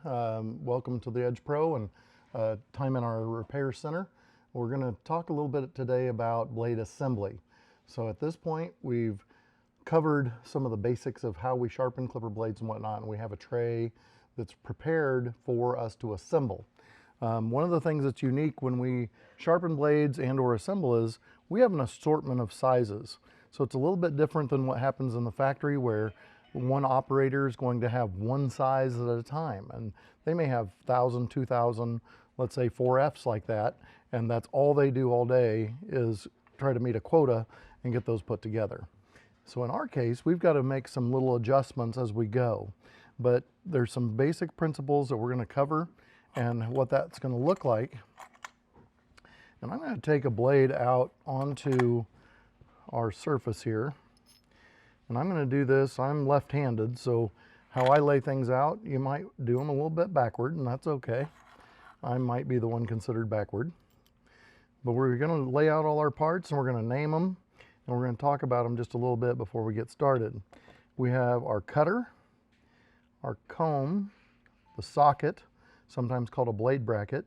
Welcome to the Edge Pro and time in our repair center. We're going to talk a little bit today about blade assembly. So at this point, we've covered some of the basics of how we sharpen clipper blades and whatnot, and we have a tray that's prepared for us to assemble. One of the things that's unique when we sharpen blades and or assemble is we have an assortment of sizes. So it's a little bit different than what happens in the factory where one operator is going to have one size at a time, and they may have 1,000, 2,000, let's say 4Fs like that, and that's all they do all day is try to meet a quota and get those put together. So in our case, we've got to make some little adjustments as we go, but there's some basic principles that we're going to cover and what that's going to look like. And I'm going to take a blade out onto our surface here. And I'm going to do this, I'm left-handed, so how I lay things out, you might do them a little bit backward, and that's okay. I might be the one considered backward. But we're going to lay out all our parts, and we're going to name them, and we're going to talk about them just a little bit before we get started. We have our cutter, our comb, the socket, sometimes called a blade bracket,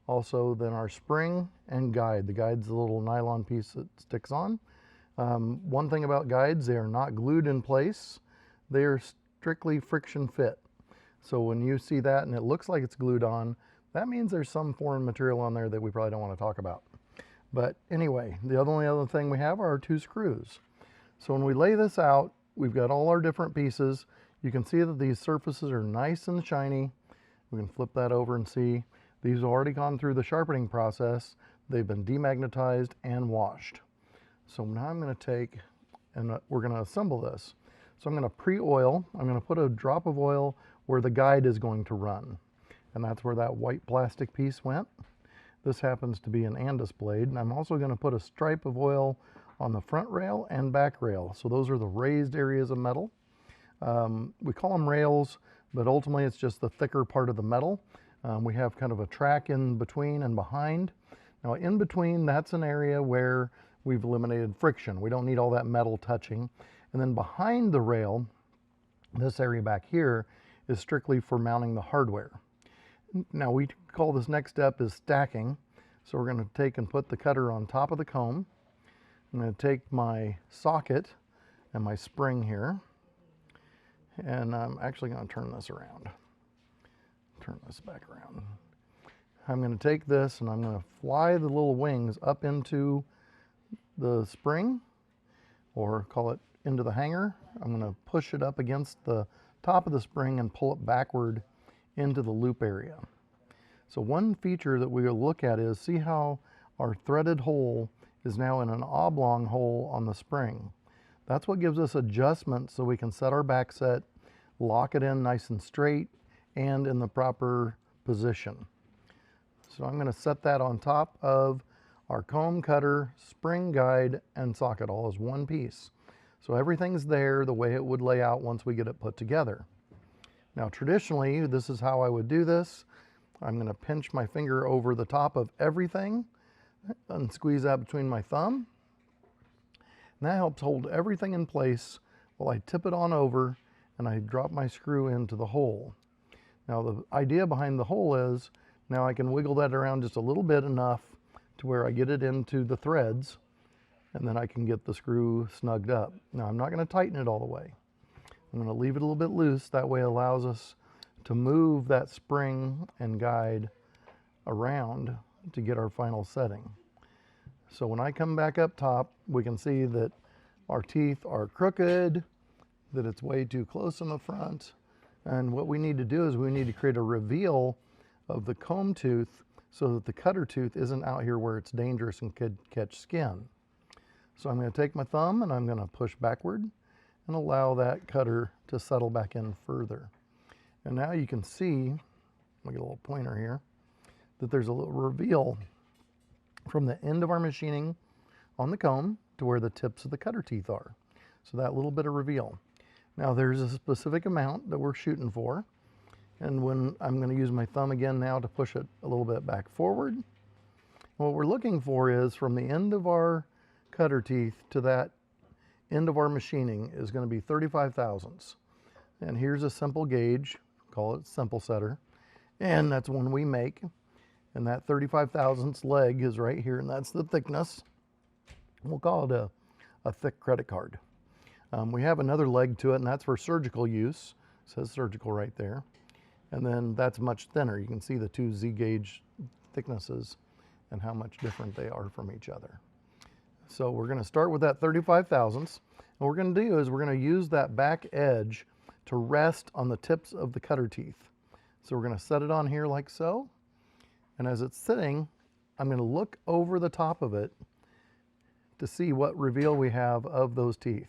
also then our spring and guide. The guide's the little nylon piece that sticks on. One thing about guides, they are not glued in place. They are strictly friction fit. So when you see that and it looks like it's glued on, that means there's some foreign material on there that we probably don't want to talk about. But anyway, the only other thing we have are our two screws. So when we lay this out, we've got all our different pieces. You can see that these surfaces are nice and shiny. We can flip that over and see these have already gone through the sharpening process. They've been demagnetized and washed. So now I'm going to take and we're going to assemble this. So I'm going to pre-oil. I'm going to put a drop of oil where the guide is going to run. And that's where that white plastic piece went. This happens to be an Andis blade. And I'm also going to put a stripe of oil on the front rail and back rail. So those are the raised areas of metal. We call them rails, but ultimately it's just the thicker part of the metal. We have kind of a track in between and behind. Now in between, that's an area where we've eliminated friction. We don't need all that metal touching. And then behind the rail, this area back here is strictly for mounting the hardware. Now we call this next step is stacking. So we're going to take and put the cutter on top of the comb. I'm going to take my socket and my spring here, and I'm actually going to turn this around. Turn this back around. I'm going to take this and I'm going to fly the little wings up into the spring, or call it into the hanger. I'm going to push it up against the top of the spring and pull it backward into the loop area. So one feature that we will look at is see how our threaded hole is now in an oblong hole on the spring. That's what gives us adjustment so we can set our back set, lock it in nice and straight and in the proper position. So I'm going to set that on top of our comb, cutter, spring, guide, and socket all as one piece. So everything's there the way it would lay out once we get it put together. Now traditionally, this is how I would do this. I'm going to pinch my finger over the top of everything and squeeze that between my thumb. And that helps hold everything in place while I tip it on over and I drop my screw into the hole. Now the idea behind the hole is now I can wiggle that around just a little bit enough to where I get it into the threads, and then I can get the screw snugged up. Now I'm not going to tighten it all the way. I'm going to leave it a little bit loose. That way it allows us to move that spring and guide around to get our final setting. So when I come back up top, we can see that our teeth are crooked, that it's way too close in the front. And what we need to do is we need to create a reveal of the comb tooth so that the cutter tooth isn't out here where it's dangerous and could catch skin. So I'm going to take my thumb and I'm going to push backward and allow that cutter to settle back in further. And now you can see, I'll get a little pointer here, that there's a little reveal from the end of our machining on the comb to where the tips of the cutter teeth are. So that little bit of reveal. Now there's a specific amount that we're shooting for. And when I'm going to use my thumb again now to push it a little bit back forward. What we're looking for is from the end of our cutter teeth to that end of our machining is going to be 35 thousandths. And here's a simple gauge, call it simple setter. and that's one we make. And that 35 thousandths leg is right here, and that's the thickness. We'll call it a thick credit card. We have another leg to it, and that's for surgical use. It says surgical right there. And then that's much thinner. You can see the two Z-gauge thicknesses and how much different they are from each other. So we're going to start with that 35 thousandths. And what we're going to do is we're going to use that back edge to rest on the tips of the cutter teeth. So we're going to set it on here like so. And as it's sitting, I'm going to look over the top of it to see what reveal we have of those teeth.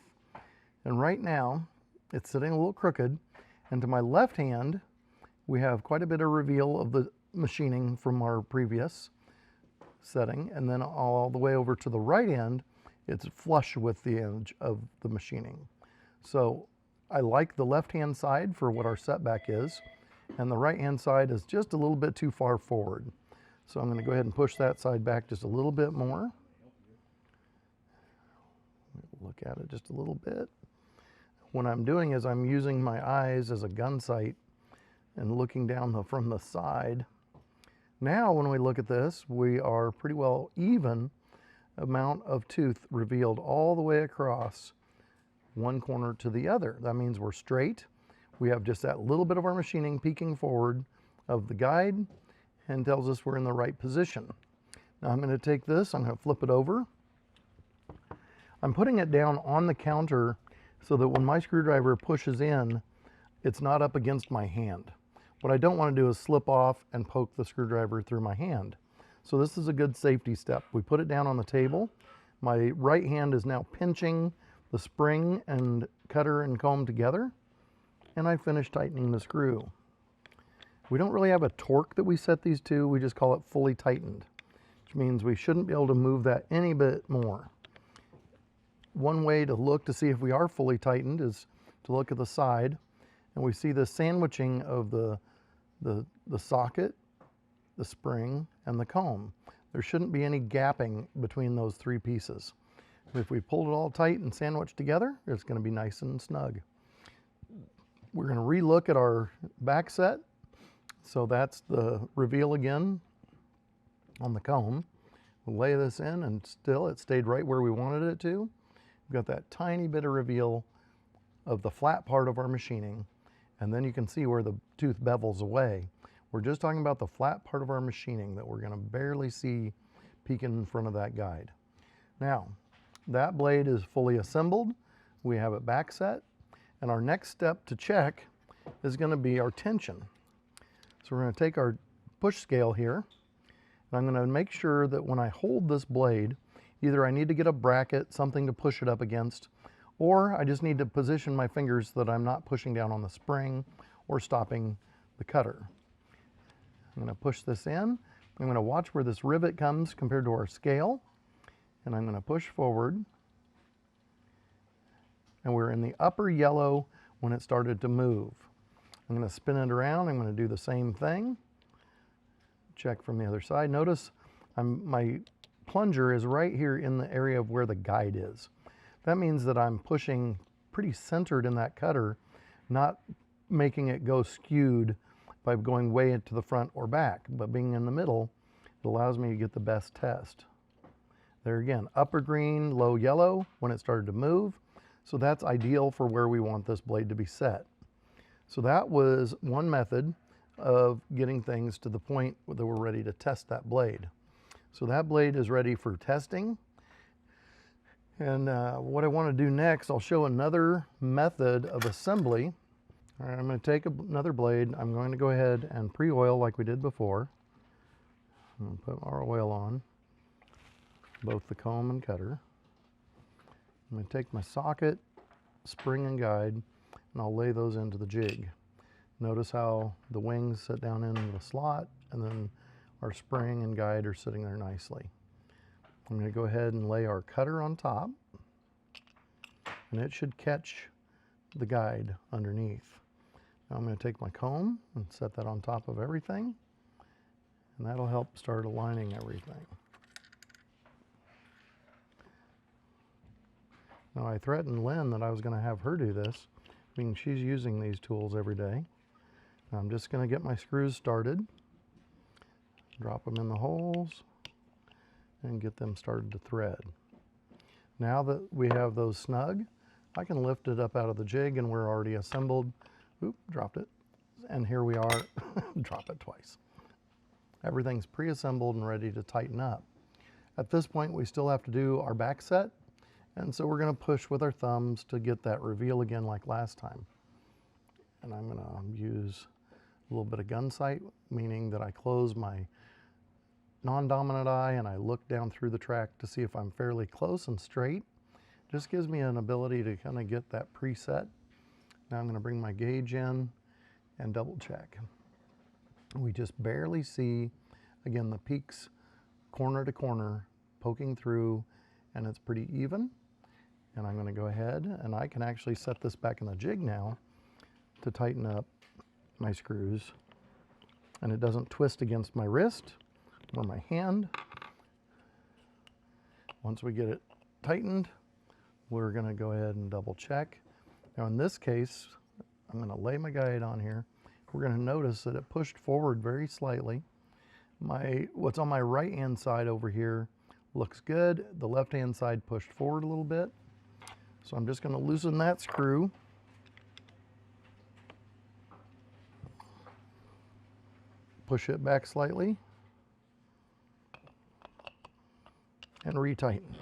And right now, it's sitting a little crooked. And to my left hand, we have quite a bit of reveal of the machining from our previous setting. And then all the way over to the right end, it's flush with the edge of the machining. So I like the left-hand side for what our setback is. And the right-hand side is just a little bit too far forward. So I'm going to go ahead and push that side back just a little bit more. Look at it just a little bit. What I'm doing is I'm using my eyes as a gun sight and looking down from the side. Now when we look at this, we are pretty well even amount of tooth revealed all the way across one corner to the other. That means we're straight. We have just that little bit of our machining peeking forward of the guide and tells us we're in the right position. Now I'm going to take this, I'm going to flip it over. I'm putting it down on the counter so that when my screwdriver pushes in, it's not up against my hand. What I don't want to do is slip off and poke the screwdriver through my hand. So this is a good safety step. We put it down on the table. My right hand is now pinching the spring and cutter and comb together, and I finish tightening the screw. We don't really have a torque that we set these to, we just call it fully tightened, which means we shouldn't be able to move that any bit more. One way to look to see if we are fully tightened is to look at the side, and we see the sandwiching of the socket, the spring, and the comb. There shouldn't be any gapping between those three pieces. If we pulled it all tight and sandwiched together, it's going to be nice and snug. We're going to re-look at our back set. So that's the reveal again on the comb. We'll lay this in, and still it stayed right where we wanted it to. We've got that tiny bit of reveal of the flat part of our machining, and then you can see where the tooth bevels away. We're just talking about the flat part of our machining that we're going to barely see peeking in front of that guide. Now, that blade is fully assembled. We have it back set, and our next step to check is going to be our tension. So we're going to take our push scale here, and I'm going to make sure that when I hold this blade, either I need to get a bracket, something to push it up against, or I just need to position my fingers so that I'm not pushing down on the spring or stopping the cutter. I'm going to push this in. I'm going to watch where this rivet comes compared to our scale, and I'm going to push forward. And we're in the upper yellow when it started to move. I'm going to spin it around. I'm going to do the same thing. Check from the other side. Notice my plunger is right here in the area of where the guide is. That means that I'm pushing pretty centered in that cutter, not making it go skewed by going way into the front or back, but being in the middle, it allows me to get the best test. There again, upper green, low yellow when it started to move. So that's ideal for where we want this blade to be set. So that was one method of getting things to the point that we're ready to test that blade. So that blade is ready for testing. And what I want to do next, I'll show another method of assembly. All right, I'm going to take another blade. I'm going to go ahead and pre-oil like we did before. I'm going to put our oil on, both the comb and cutter. I'm going to take my socket, spring, and guide, and I'll lay those into the jig. Notice how the wings sit down in the slot, and then our spring and guide are sitting there nicely. I'm going to go ahead and lay our cutter on top, and it should catch the guide underneath. Now I'm going to take my comb and set that on top of everything, and that'll help start aligning everything. Now I threatened Lynn that I was going to have her do this, being she's using these tools every day. I'm just going to get my screws started, drop them in the holes, and get them started to thread. Now that we have those snug, I can lift it up out of the jig and we're already assembled. Oop, dropped it. And here we are, drop it twice. Everything's pre-assembled and ready to tighten up. At this point, we still have to do our back set, and so we're going to push with our thumbs to get that reveal again like last time. And I'm going to use a little bit of gun sight, meaning that I close my non-dominant eye and I look down through the track to see if I'm fairly close and straight. Just gives me an ability to kind of get that preset. Now I'm going to bring my gauge in and double check. We just barely see, again, the peaks corner to corner poking through, and it's pretty even. And I'm going to go ahead and I can actually set this back in the jig now to tighten up my screws, and it doesn't twist against my wrist or my hand. Once we get it tightened, we're going to go ahead and double check. Now in this case, I'm going to lay my guide on here. We're going to notice that it pushed forward very slightly. What's on my right hand side over here looks good. The left hand side pushed forward a little bit. So I'm just going to loosen that screw. Push it back slightly and retighten.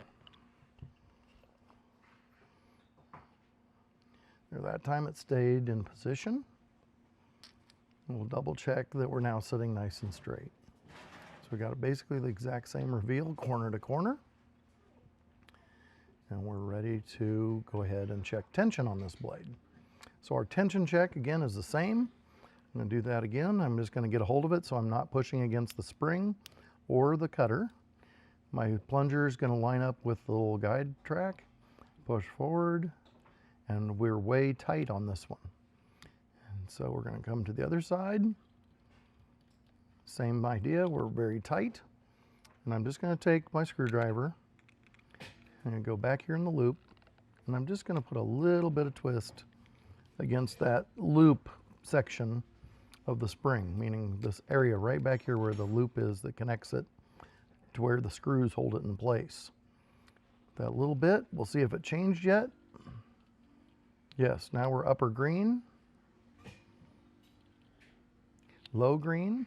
That time it stayed in position. We'll double check that we're now sitting nice and straight. So we got basically the exact same reveal corner to corner. And we're ready to go ahead and check tension on this blade. So our tension check again is the same. I'm going to do that again. I'm just going to get a hold of it so I'm not pushing against the spring or the cutter. My plunger is going to line up with the little guide track. Push forward, and we're way tight on this one. And so we're going to come to the other side. Same idea, we're very tight. And I'm just going to take my screwdriver and go back here in the loop, and I'm just going to put a little bit of twist against that loop section of the spring, meaning this area right back here where the loop is that connects it to where the screws hold it in place. That little bit, we'll see if it changed yet. Yes, now we're upper green, low green.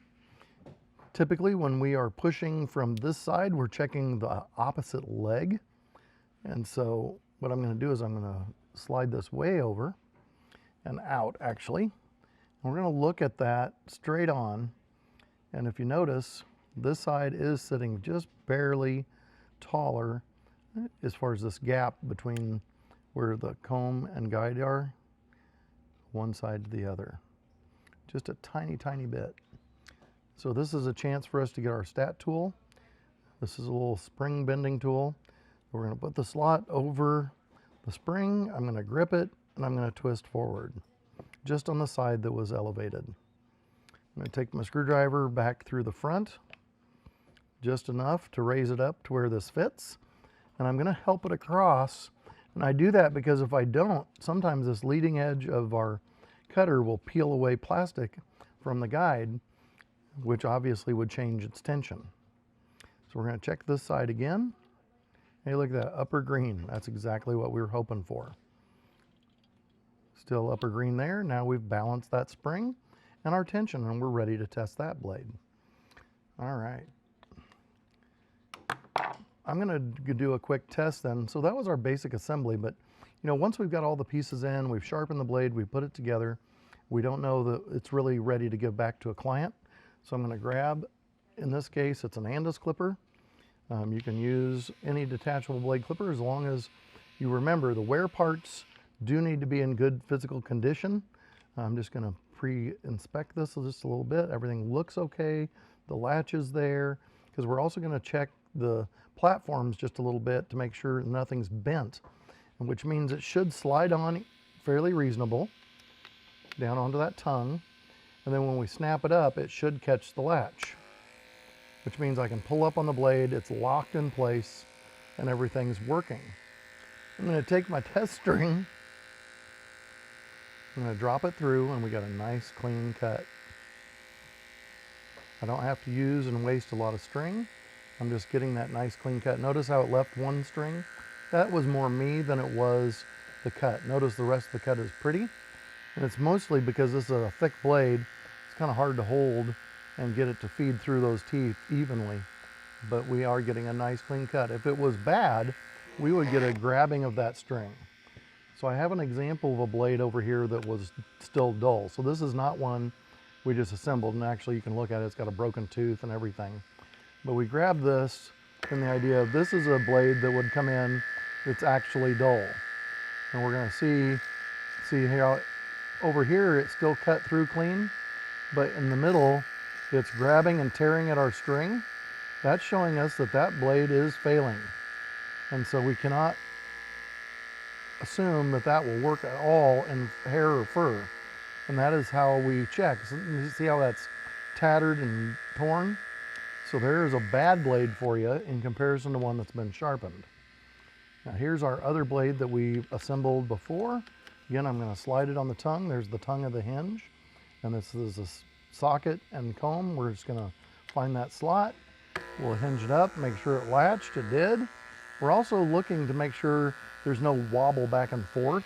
Typically when we are pushing from this side, we're checking the opposite leg. And so what I'm going to do is I'm going to slide this way over and out actually. And we're going to look at that straight on. And if you notice, this side is sitting just barely taller as far as this gap between where the comb and guide are, one side to the other. Just a tiny, tiny bit. So this is a chance for us to get our stat tool. This is a little spring bending tool. We're going to put the slot over the spring. I'm going to grip it and I'm going to twist forward just on the side that was elevated. I'm going to take my screwdriver back through the front just enough to raise it up to where this fits, and I'm going to help it across. And I do that because if I don't, sometimes this leading edge of our cutter will peel away plastic from the guide, which obviously would change its tension. So we're going to check this side again. Hey, look at that, upper green. That's exactly what we were hoping for. Still upper green there. Now we've balanced that spring and our tension, and we're ready to test that blade. All right. I'm going to do a quick test then. So that was our basic assembly, but you know, once we've got all the pieces in, we've sharpened the blade, we put it together, we don't know that it's really ready to give back to a client. So I'm going to grab, in this case, it's an Andis clipper. You can use any detachable blade clipper as long as you remember the wear parts do need to be in good physical condition. I'm just going to pre-inspect this just a little bit. Everything looks okay. The latch is there, because we're also going to check the platforms just a little bit to make sure nothing's bent, which means it should slide on fairly reasonable down onto that tongue. And then when we snap it up, it should catch the latch, which means I can pull up on the blade, it's locked in place, and everything's working. I'm going to take my test string I'm going to drop it through and we got a nice clean cut. I don't have to use and waste a lot of string. I'm just getting that nice clean cut. Notice how it left one string? That was more me than it was the cut. Notice the rest of the cut is pretty. And it's mostly because this is a thick blade. It's kind of hard to hold and get it to feed through those teeth evenly. But we are getting a nice clean cut. If it was bad, we would get a grabbing of that string. So I have an example of a blade over here that was still dull. So this is not one we just assembled, and actually you can look at it, it's got a broken tooth and everything. But we grabbed this in the idea of this is a blade that would come in that's actually dull. And we're gonna see how over here it's still cut through clean, but in the middle it's grabbing and tearing at our string. That's showing us that that blade is failing. And so we cannot assume that that will work at all in hair or fur. And that is how we check. So you see how that's tattered and torn? So there is a bad blade for you in comparison to one that's been sharpened. Now here's our other blade that we assembled before. Again, I'm going to slide it on the tongue. There's the tongue of the hinge. And this is a socket and comb. We're just going to find that slot. We'll hinge it up, make sure it latched. It did. We're also looking to make sure there's no wobble back and forth.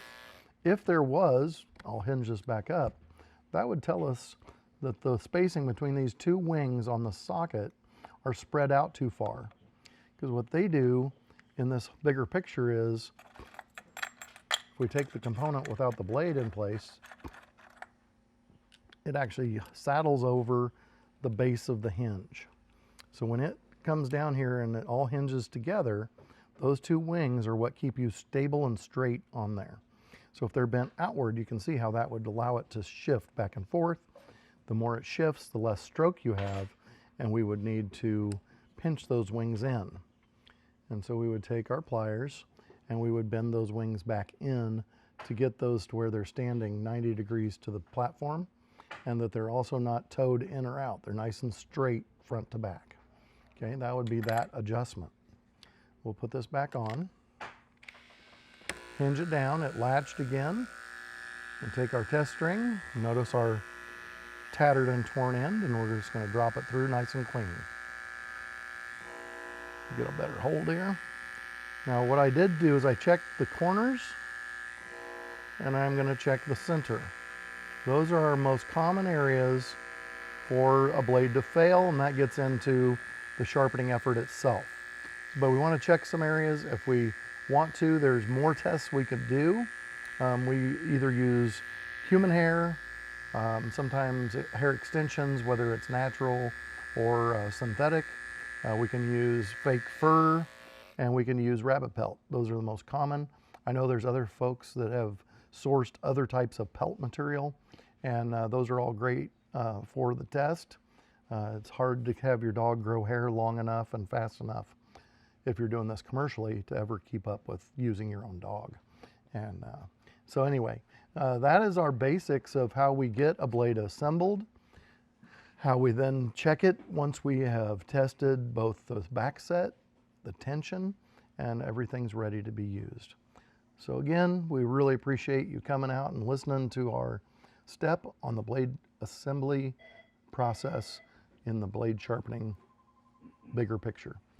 If there was, I'll hinge this back up, that would tell us that the spacing between these two wings on the socket are spread out too far. Because what they do in this bigger picture is, if we take the component without the blade in place, it actually saddles over the base of the hinge. So when it comes down here and it all hinges together, those two wings are what keep you stable and straight on there. So if they're bent outward, you can see how that would allow it to shift back and forth. The more it shifts, the less stroke you have, and we would need to pinch those wings in. And so we would take our pliers and we would bend those wings back in to get those to where they're standing 90 degrees to the platform, and that they're also not towed in or out. They're nice and straight front to back. Okay, that would be that adjustment. We'll put this back on. Hinge it down, it latched again, and take our test string. Notice our tattered and torn end, and we're just going to drop it through nice and clean. Get a better hold here. Now what I did do is I checked the corners, and I'm going to check the center. Those are our most common areas for a blade to fail, and that gets into the sharpening effort itself. But we want to check some areas. If we want to, there's more tests we could do. We either use human hair, sometimes hair extensions, whether it's natural or synthetic. We can use fake fur, and we can use rabbit pelt. Those are the most common. I know there's other folks that have sourced other types of pelt material, and those are all great for the test. It's hard to have your dog grow hair long enough and fast enough if you're doing this commercially to ever keep up with using your own dog. And so anyway, that is our basics of how we get a blade assembled, how we then check it once we have tested both the back set, the tension, and everything's ready to be used. So again, we really appreciate you coming out and listening to our step on the blade assembly process in the blade sharpening bigger picture.